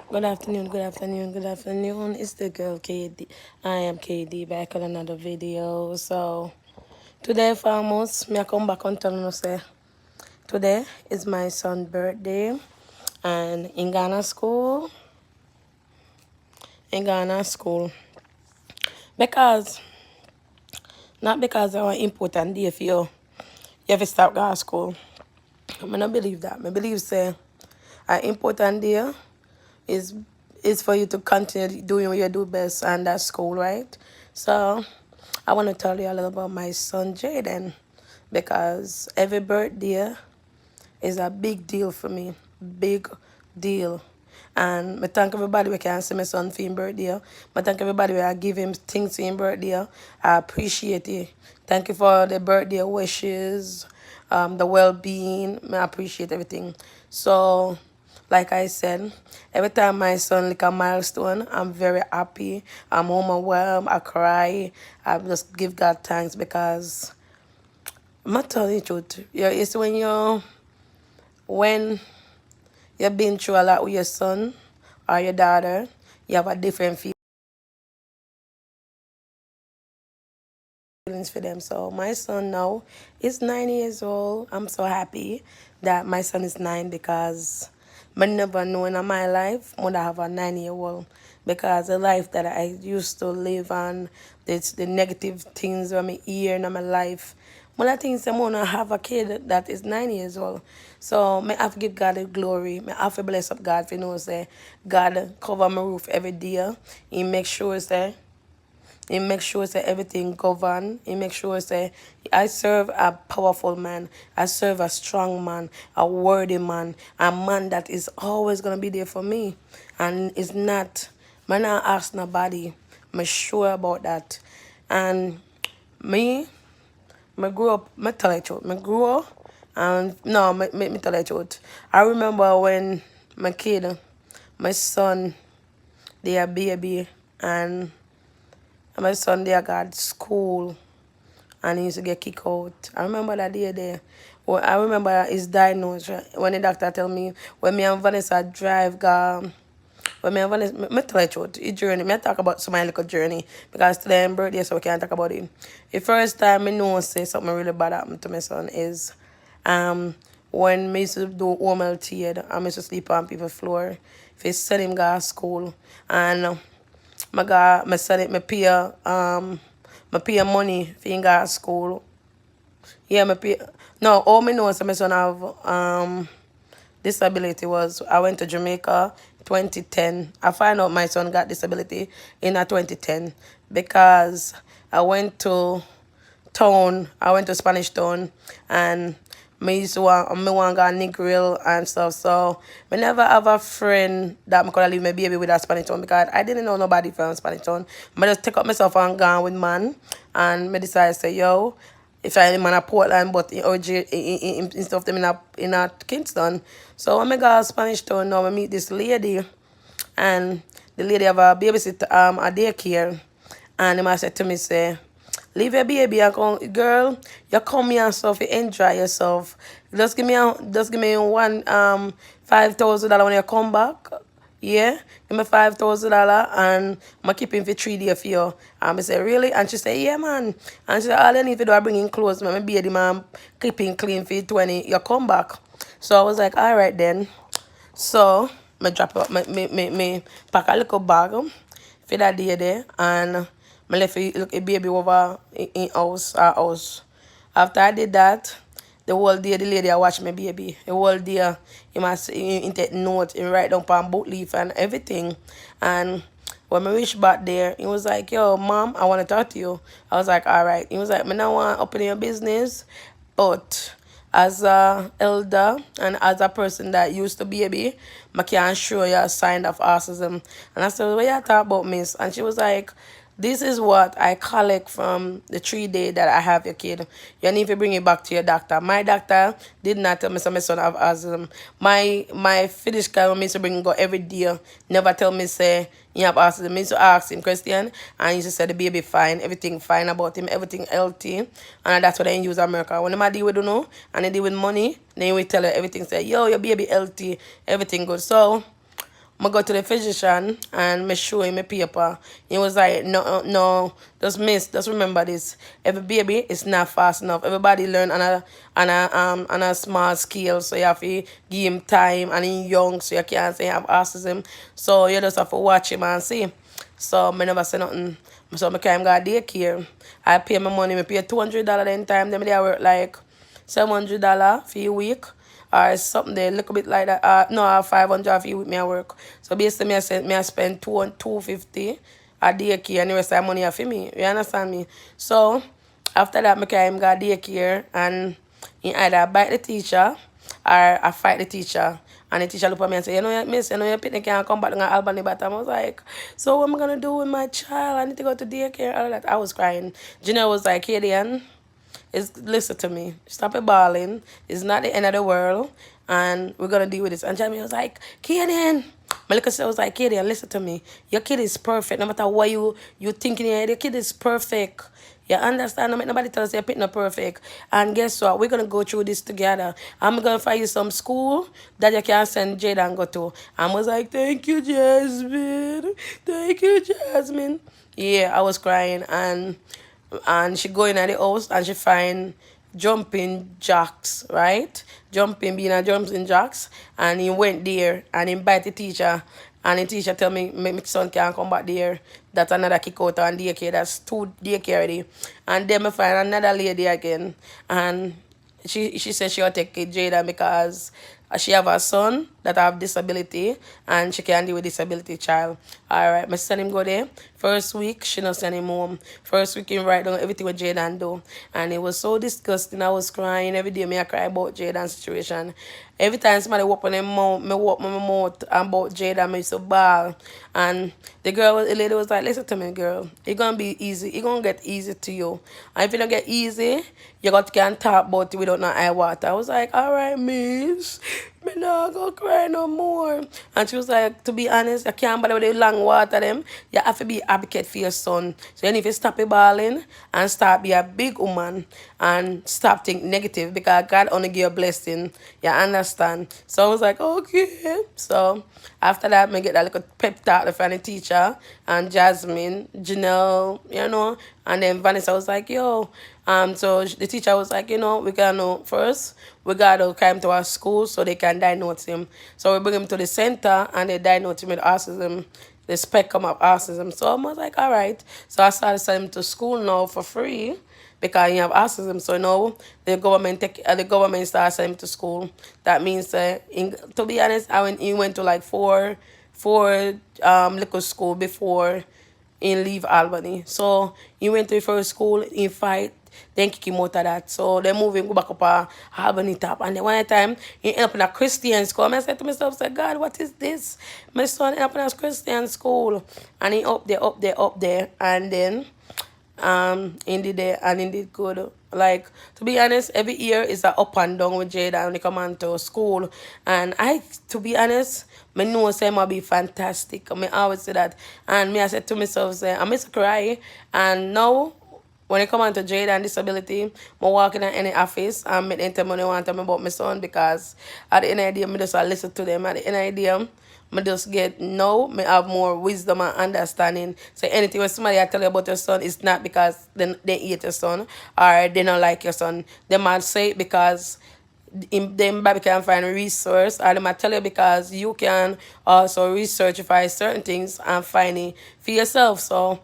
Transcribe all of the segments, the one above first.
Good afternoon, good afternoon, good afternoon. It's the girl KD. I am KD back on another video. So today famous, me I come back and tell you say today is my son's birthday and in Ghana school because not because I want important day for you. You have to start Ghana school. I don't believe that. I believe say an important day is is for you to continue doing what you do best, and that's school, right? So I want to tell you a little about my son Jaden because every birthday is a big deal for me, big deal. And I thank everybody we can see my son for his birthday. I thank everybody we I give him things for his birthday. I appreciate it. Thank you for the birthday wishes, the well-being. I appreciate everything. So, like I said, every time my son like a milestone, I'm very happy. I'm overwhelmed. I cry. I just give God thanks because I'm not telling you the truth. It's when you've been through a lot with your son or your daughter, you have a different feelings for them. So my son now is 9 years old. I'm so happy that my son is 9 because I never know in my life would I have a 9-year-old because the life that I used to live on, the negative things that I hear in my life. One of the things I'm gonna have a kid that is 9 years old. So I have to give God the glory. I have to bless up God for you know say God cover my roof every day. He make sure say he make sure say everything govern. He make sure say I serve a powerful man. I serve a strong man, a worthy man, a man that is always gonna be there for me, and is not. Man, not ask nobody. I'm sure about that, and me. I grew up, I tell you the truth. I grew up, and no, me tell you the truth. I remember when my kid, my son, they are baby, and my son they got school, and he used to get kicked out. I remember that day there. Well, I remember his diagnosed when the doctor tell me when me and Vanessa drive go. When me and Vanessa, me tell you the truth, his journey. Me talk about some of my little journey because today is birthday, so we can't talk about it. The first time I know say something really bad happened to my son is when me used to do home health aid, I used to sleep on people's floor. If he send him go to school, and my son it me pay money for him go to school. Yeah, me pay. No, all me know is my son have disability was I went to Jamaica 2010. I find out my son got disability in a 2010 because I went to town. I went to Spanish town, and me want go Negril and stuff. So me never have a friend that me could leave my baby with a Spanish town because I didn't know nobody from Spanish town. I just take up myself and gone with man, and me decide to say yo. If I am in a Portland, but in stuff them in a Kingston. So when I go to Spanish town now, I meet this lady, and the lady have a babysit a daycare, and him said to me say, leave your baby and come, girl, you come here and stuff, you enjoy yourself. Just give me one $5,000 when you come back. Yeah, give me $5,000 and I'm keep him for 3 days for you. And I say, really? And she said, yeah, man. And she said, all you need to do is bring in clothes, man. Be the man, keep him clean for 20. You come back. So I was like, all right then. So I drop up, me pack a little bag for that day there, and I left a baby over in our house. After I did that, the whole day the lady I watch my baby. The whole day he take note, he write down on book leaf and everything. And when I reached back there, he was like, yo, mom, I want to talk to you. I was like, all right. He was like, me now want to open your business, but as a elder and as a person that used to baby, I can show you a sign of autism. And I said, what you talk about, miss? And she was like, this is what I collect from the 3 days that I have your kid. You need to bring it back to your doctor. My doctor did not tell me my son have autism. My Finnish guy want me to bring him go every day. Never tell me say he have autism. Me to ask him question, and he just said the baby fine, everything fine about him, everything healthy. And that's what they use in America. When they deal with you know, and they deal with money, then we tell her everything say, yo, your baby healthy, everything good. So I go to the physician and me show him a paper. He was like, no, no, just remember this. Every baby is not fast enough. Everybody learn on a small scale, so you have to give him time, and he's young, so you can't say he have autism. So you just have to watch him and see. So I never say nothing. So I can't go daycare. I pay my money. I pay $200 then time. Then I work like $700 for a week or something there, a little bit like that. No, 500 for a week me I work. So basically I spend 250 a daycare and the rest of the money are for me. You understand me? So after that I can go daycare and he either bite the teacher or I fight the teacher. And the teacher look at me and say, you know, miss, you know, your picnic can't come back to Albany, but I was like, so what am I going to do with my child? I need to go to daycare, all that. I was crying. Junior was like, Kaddy, listen to me. Stop it bawling. It's not the end of the world. And we're going to deal with this. And Jamie was like, Kaddy. My little sister was like, Kaddy, listen to me. Your kid is perfect. No matter what you think in your head, your kid is perfect. You understand? No make nobody tell us you're not perfect. And guess what? We're going to go through this together. I'm going to find you some school that you can send Jada and go to. I was like, thank you, Jasmine. Thank you, Jasmine. Yeah, I was crying. And she go in at the house and she find jumping jacks, right? Being a jumping jacks. And he went there and invite the teacher. And the teacher tell me, my son can't come back there. That's another kick out on daycare. That's 2 daycare already. And then I find another lady again. And she said she'll take Jada because she have a son that have disability and she can deal with disability child. Alright, I send him go there. First week, she not send him home. First week, he write down everything what Jaden do. And it was so disgusting. I was crying every day. I cry about Jaden's situation. Every time somebody open their mouth, I open my mouth about Jaden, I used to bawl. And the lady was like, listen to me, girl. It's going to be easy. It's going to get easy to you. And if it don't get easy, you got to can't talk about it without no eye water. I was like, all right, miss. Me not go cry no more. And she was like, to be honest, I can't bother with the long water them. You have to be advocate for your son. So you need to stop it balling and start be a big woman and stop think negative because God only give you a blessing. You understand? So I was like, okay. So after that, I get that little pep talk from the teacher and Jasmine, Janelle, you know, and then Vanessa was like, yo. So the teacher was like, you know, we gotta first, we gotta come to our school so they can diagnose him. So we bring him to the center and they diagnose him with autism, the spectrum of autism. So I was like, all right. So I started sending him to school now for free because he have autism. So now the government started sending him to school. That means, to be honest, he went to like four little school before in leave Albany. So he went to the first school, in fight, then kick him out of that. So they move him, go back up a Albany top. And then one time, he ended up in a Christian school. And I said to myself, say, God, what is this? My son ended up in a Christian school. And he up there. And then he did there and he did good. Like, to be honest, every year is a up and down with Jada when they come on to school. And to be honest, I know say might be fantastic. I always say that. And I said to myself, say, I miss cry. And now, when it come on to Jada and disability, I walk in any office and make them tell me want to tell me about my son because at the end of the day, I just listen to them. At the end of the day, I just get I have more wisdom and understanding. So anything when somebody I tell you about your son, it's not because they hate your son or they don't like your son. They might say it because them baby can find a resource, or they might tell you because you can also research for certain things and find it for yourself. So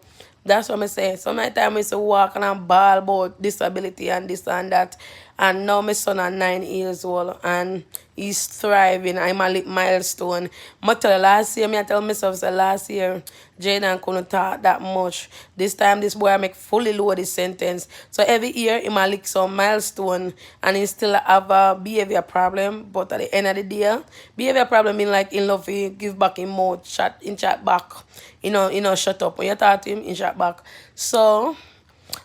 that's what I say. Sometimes I used to walk and I bawl about disability and this and that. And now my son is 9 years old and he's thriving. I'm a milestone. I tell you I tell myself say last year, Jaden couldn't talk that much. This time this boy I make fully loaded sentence. So every year he might lick some milestone and he still have a behavior problem. But at the end of the day, behavior problem mean like in love he give back in mouth, chat back. You know, shut up. When you talk to him, in chat back. So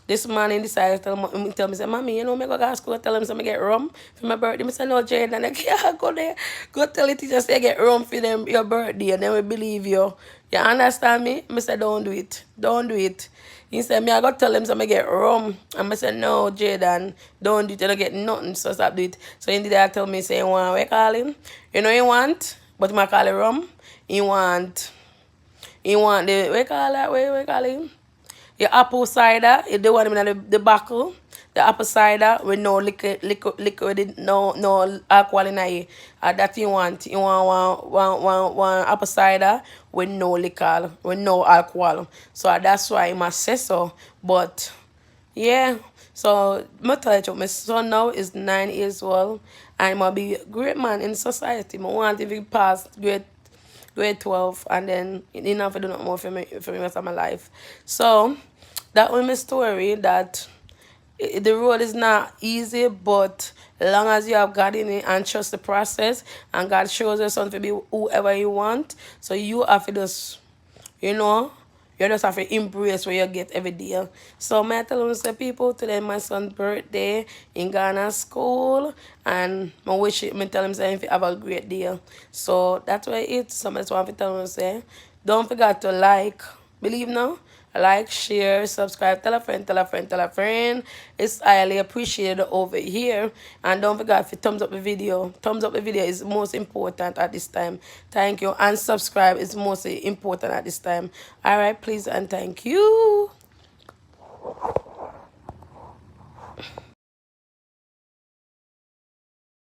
this morning decided to tell me, say, Mommy, you know, I go to school, tell him I get rum for my birthday. I said, no, Jane, and I can't go there. Go tell the teacher, say, get rum for them your birthday, and then we believe you. You understand me? I said, don't do it. Don't do it. He said, I go tell him I get rum. And I said, no, Jaden, don't do it. You don't get nothing, so stop do it. So he did that tell me, say, you want to call him? You know you want? but my call it rum. He want the we call that we call it your apple cider. The one in the buckle. The apple cider with no liquid, no alcohol in it. That you want. You want one apple cider with no liquor, with no alcohol. So that's why I must say so. But yeah, so my tell you, my son now is 9 years old. I'm gonna be a great man in society. I want if he pass grade 12 and then he didn't have to do nothing more for me rest of my life. So that was my story that the road is not easy, but as long as you have God in it and trust the process and God shows you something to be whoever you want, so you have to just, you know, you just have to embrace what you get every day. So I tell them, say, people, today my son's birthday in Ghana school, and I wish it, I tell him, say, if you have a great day. So that's why it's, so I just want to tell them, say, don't forget to like, believe now, like, share, subscribe, tell a friend, tell a friend, tell a friend. It's highly appreciated over here. And don't forget to thumbs up the video. Thumbs up the video is most important at this time. Thank you. And subscribe is most important at this time. All right, please and thank you.